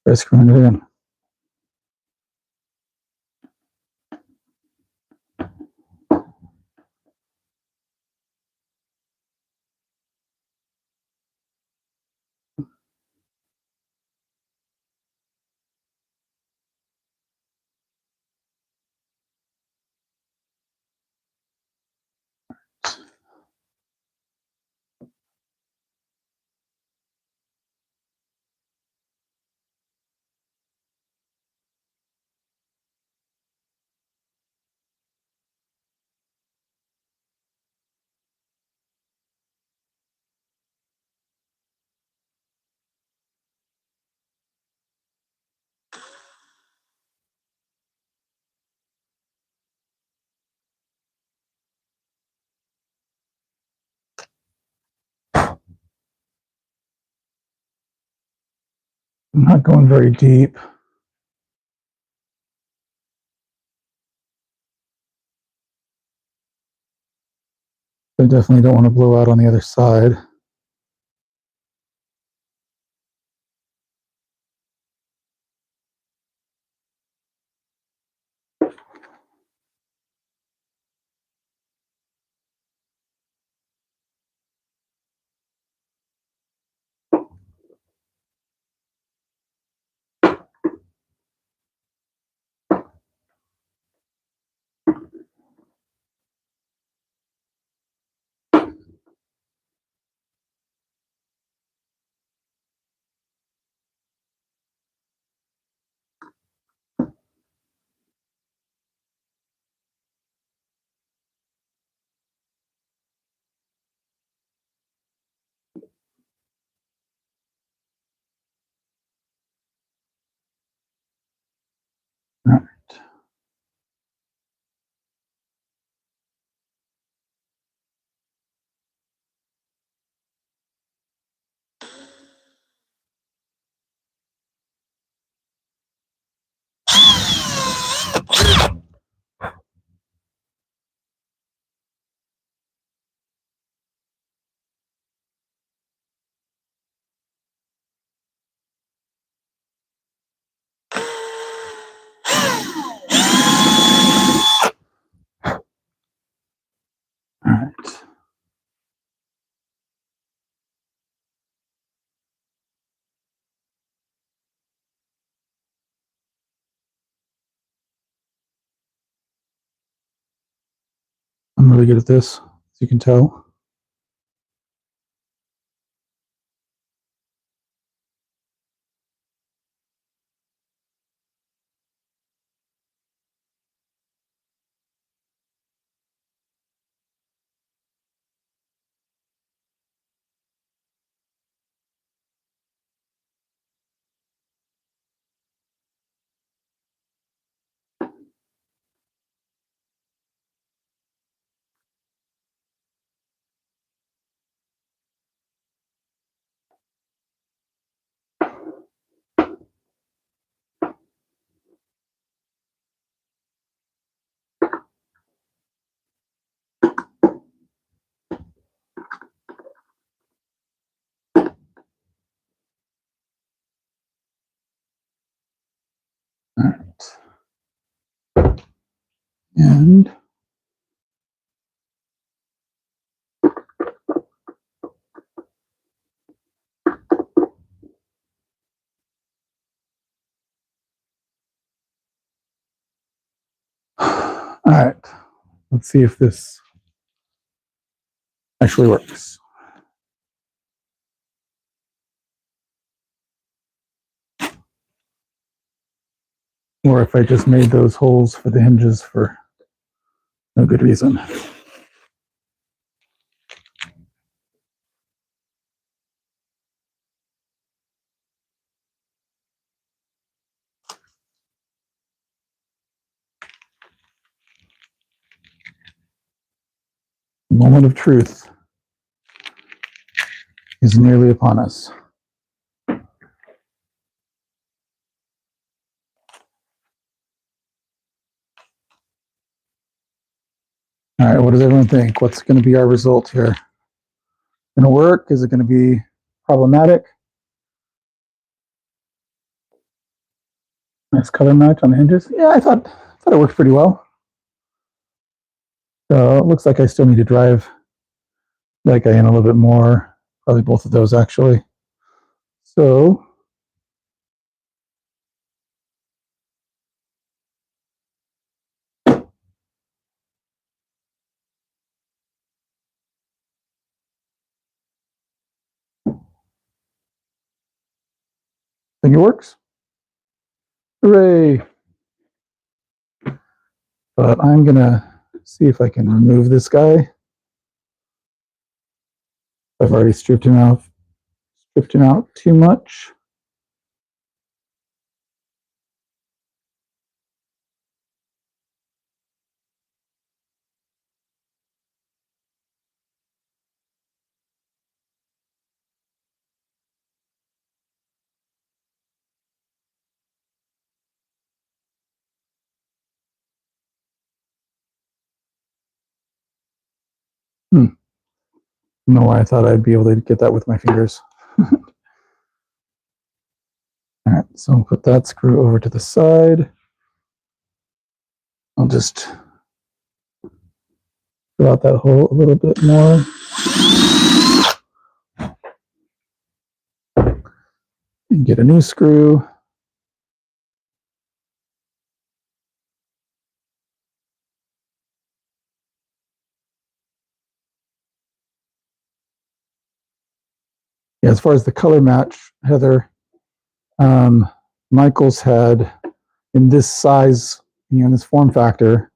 try screwing it in. I'm not going very deep. I definitely don't want to blow out on the other side. I'm really good at this, as you can tell. All right. And all right, let's see if this actually works. Or if I just made those holes for the hinges for no good reason. The moment of truth is nearly upon us. All right, what does everyone think? What's going to be our result here? Going to work? Is it going to be problematic? Nice color match on the hinges. Yeah, I thought it worked pretty well. So it looks like I still need to drive that guy in a little bit more. Probably both of those actually. So think it works. Hooray! But I'm gonna see if I can remove this guy. I've already stripped him out too much. I don't know why I thought I'd be able to get that with my fingers. All right, so I'll put that screw over to the side. I'll just fill out that hole a little bit more. And get a new screw. Yeah, as far as the color match, Heather, Michael's had in this size, in this form factor,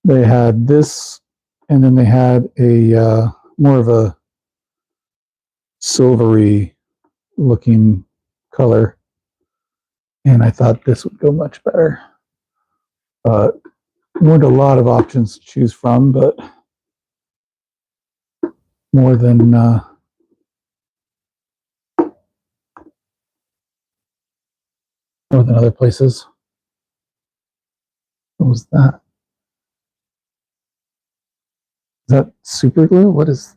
they had this, and then they had a more of a silvery looking color, and I thought this would go much better. Weren't a lot of options to choose from, but more than other places. What was that? Is that super glue? What is?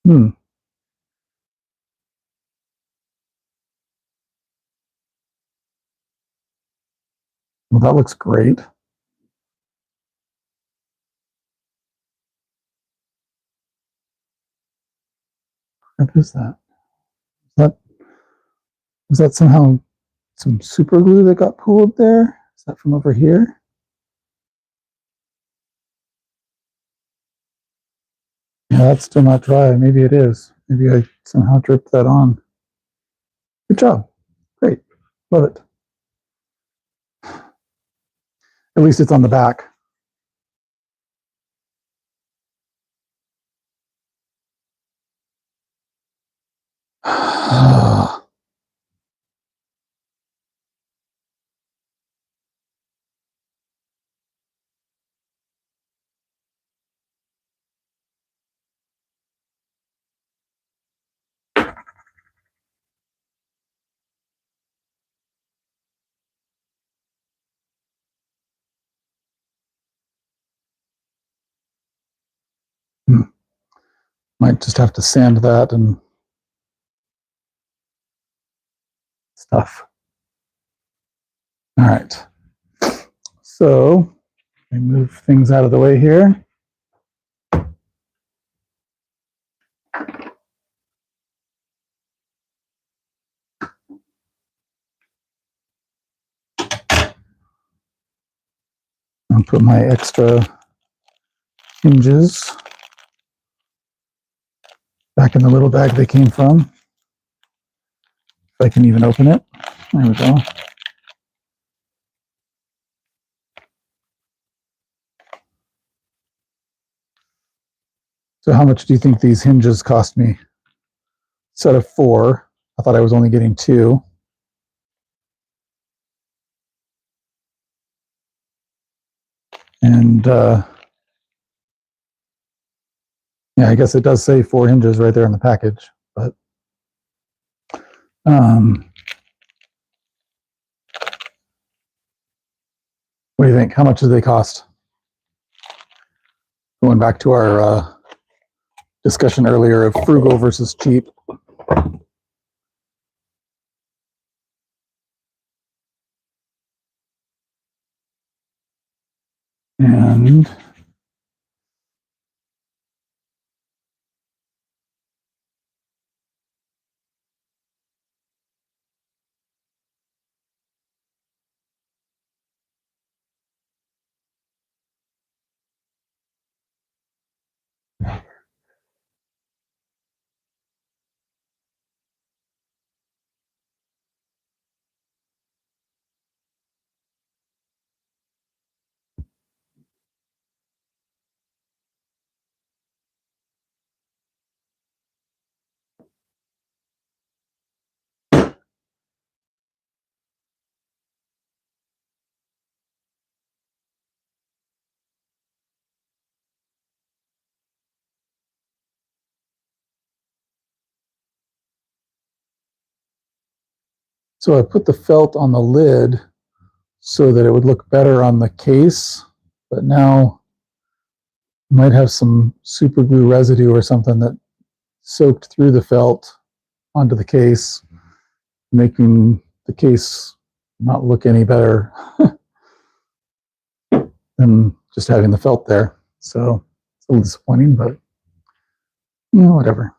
Hmm. Well, that looks great. What is that? That was that somehow some super glue that got pooled there? Is that from over here? Yeah, that's still not dry. Maybe it is. Maybe I somehow dripped that on. Good job. Great. Love it. At least it's on the back. Might just have to sand that and stuff. All right. So I move things out of the way here. I'll put my extra hinges back in the little bag they came from. If I can even open it. There we go. So how much do you think these hinges cost me? Set of 4. I thought I was only getting 2. And yeah, I guess it does say 4 hinges right there in the package. But what do you think? How much do they cost? Going back to our discussion earlier of frugal versus cheap. And so I put the felt on the lid so that it would look better on the case, but now might have some super glue residue or something that soaked through the felt onto the case, making the case not look any better than just having the felt there. So it's a little disappointing, but whatever.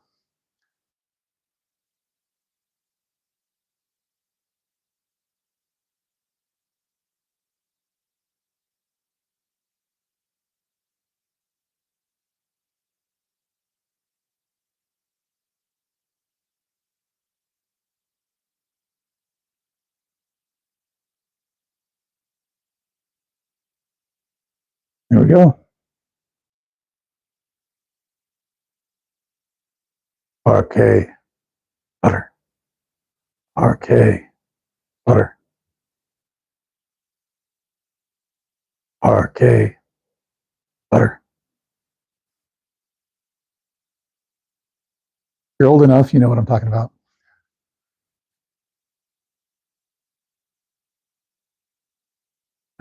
There we go. Parquet, butter, parquet, butter, parquet, butter. If you're old enough, you know what I'm talking about.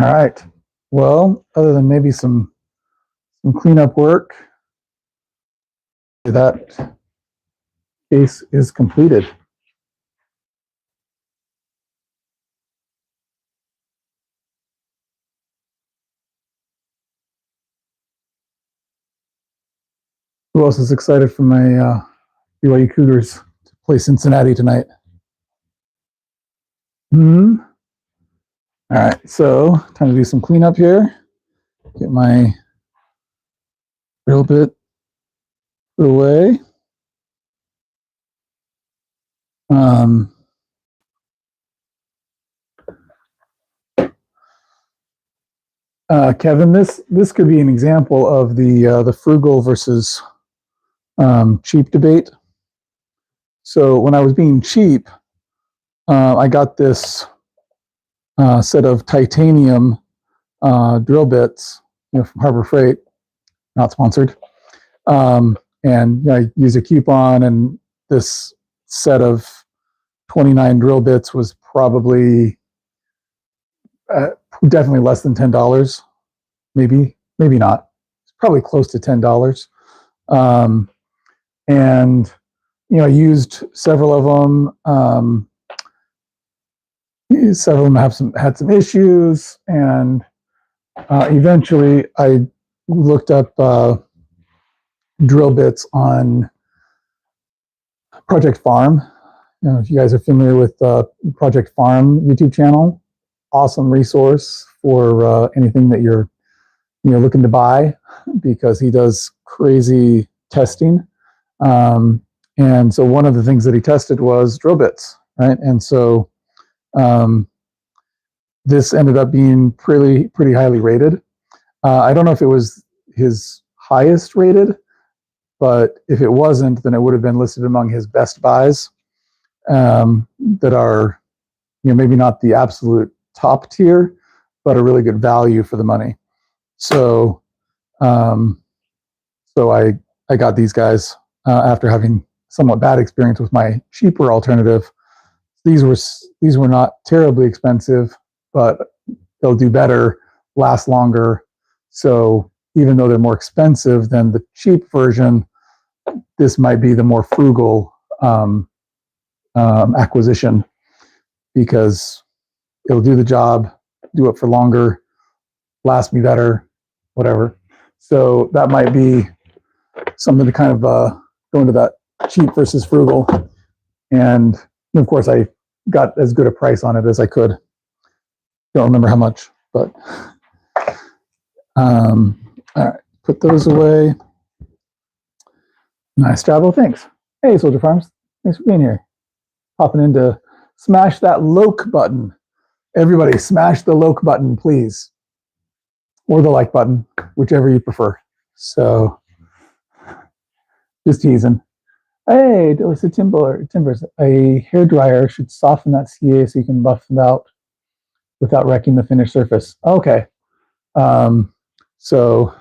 All right, Well, other than maybe some cleanup work, that case is completed. Who else is excited for my BYU Cougars to play Cincinnati tonight? All right, so time to do some cleanup here. Get my drill bit away. Kevin, this could be an example of the frugal versus cheap debate. So when I was being cheap, I got this set of titanium drill bits, from Harbor Freight, not sponsored. And I used a coupon, and this set of 29 drill bits was probably definitely less than $10. Maybe not. It's probably close to $10. And I used several of them. Several of them had some issues, and eventually I looked up drill bits on Project Farm. If you guys are familiar with Project Farm YouTube channel, awesome resource for anything that you're looking to buy, because he does crazy testing. And so one of the things that he tested was drill bits, right? And so this ended up being pretty highly rated. I don't know if it was his highest rated, but if it wasn't, then it would have been listed among his best buys that are, maybe not the absolute top tier, but a really good value for the money. So, I got these guys after having somewhat bad experience with my cheaper alternative. These were not terribly expensive, but they'll do better, last longer. So even though they're more expensive than the cheap version, this might be the more frugal acquisition, because it'll do the job, do it for longer, last me better, whatever. So that might be something to kind of go into that cheap versus frugal. And of course, I got as good a price on it as I could. Don't remember how much, but all right, put those away. Nice travel, thanks. Hey, Soldier Farms, thanks for being here. Popping in to smash that like button. Everybody, smash the like button, please. Or the like button, whichever you prefer. So, just teasing. Hey, Delisa Timbers, a hairdryer should soften that CA so you can buff it out without wrecking the finished surface. Okay. So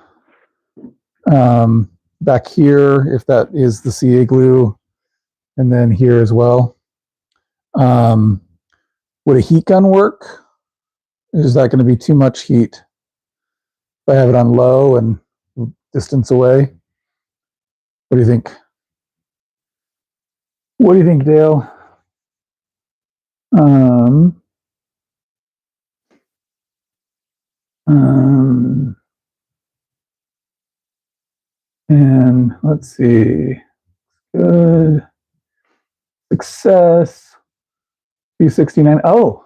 back here, if that is the CA glue, and then here as well. Would a heat gun work? Is that going to be too much heat? If I have it on low and distance away? What do you think? What do you think, Dale? And let's see. Good. Success. 269. Oh,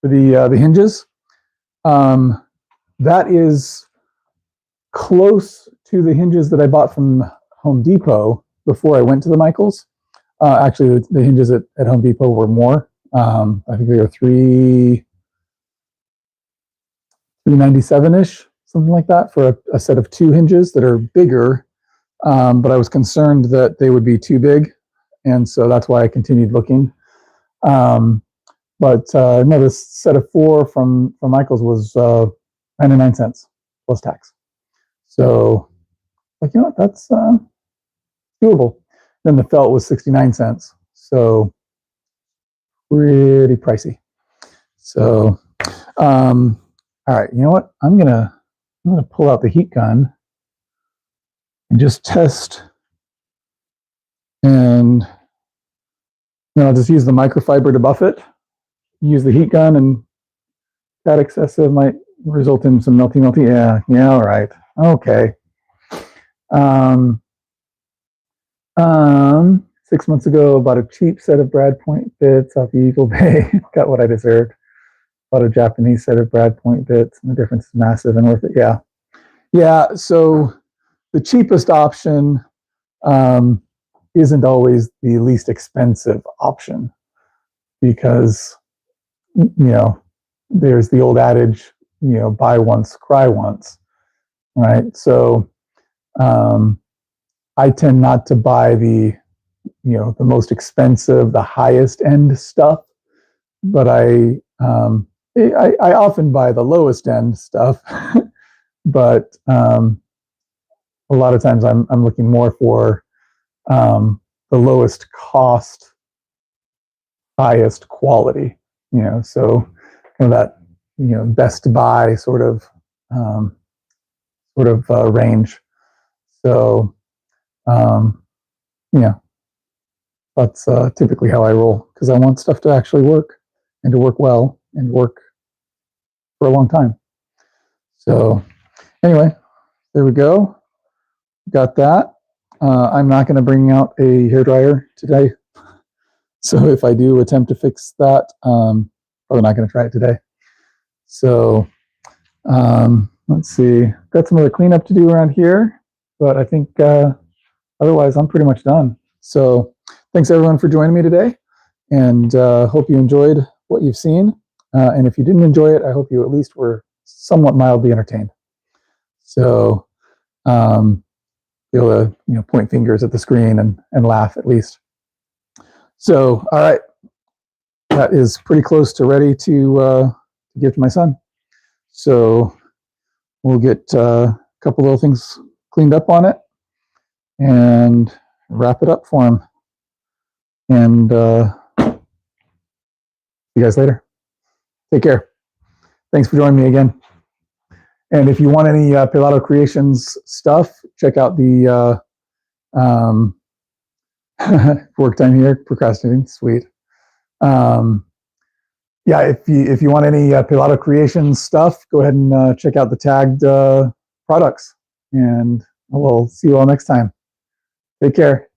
for the hinges. That is close to the hinges that I bought from Home Depot before I went to the Michaels. Actually, the hinges at Home Depot were more. I think they were $397-ish, something like that, for a set of two hinges that are bigger. But I was concerned that they would be too big, and so that's why I continued looking. But no, this set of four from Michaels was 99 cents plus tax. So, like, what, that's doable. Then the felt was 69 cents. So pretty pricey. So All right, you know what? I'm gonna pull out the heat gun and just test, and I'll just use the microfiber to buff it. Use the heat gun, and that excessive might result in some melty. Yeah, all right. Okay. 6 months ago, bought a cheap set of Brad Point bits off the Eagle Bay. Got what I deserved. Bought a Japanese set of Brad Point bits, and the difference is massive and worth it. Yeah. So the cheapest option isn't always the least expensive option, because there's the old adage, buy once, cry once, right? So I tend not to buy the most expensive, the highest end stuff, but I often buy the lowest end stuff. But a lot of times I'm looking more for the lowest cost, highest quality. So kind of that best buy sort of range. So that's typically how I roll, because I want stuff to actually work, and to work well, and work for a long time. So anyway, there we go. Got that. I'm not going to bring out a hairdryer today. So if I do attempt to fix that, probably not going to try it today. So let's see. Got some other cleanup to do around here, but I think otherwise I'm pretty much done. So thanks everyone for joining me today, and hope you enjoyed what you've seen. And if you didn't enjoy it, I hope you at least were somewhat mildly entertained. So be able to point fingers at the screen and laugh at least. So all right, that is pretty close to ready to give to my son. So we'll get a couple little things cleaned up on it and wrap it up for him. And see you guys later. Take care. Thanks for joining me again. And if you want any Pilato Creations stuff, check out the work time here, procrastinating, sweet. Yeah, if you want any Pilato Creations stuff, go ahead and check out the tagged products. And we'll see you all next time. Take care.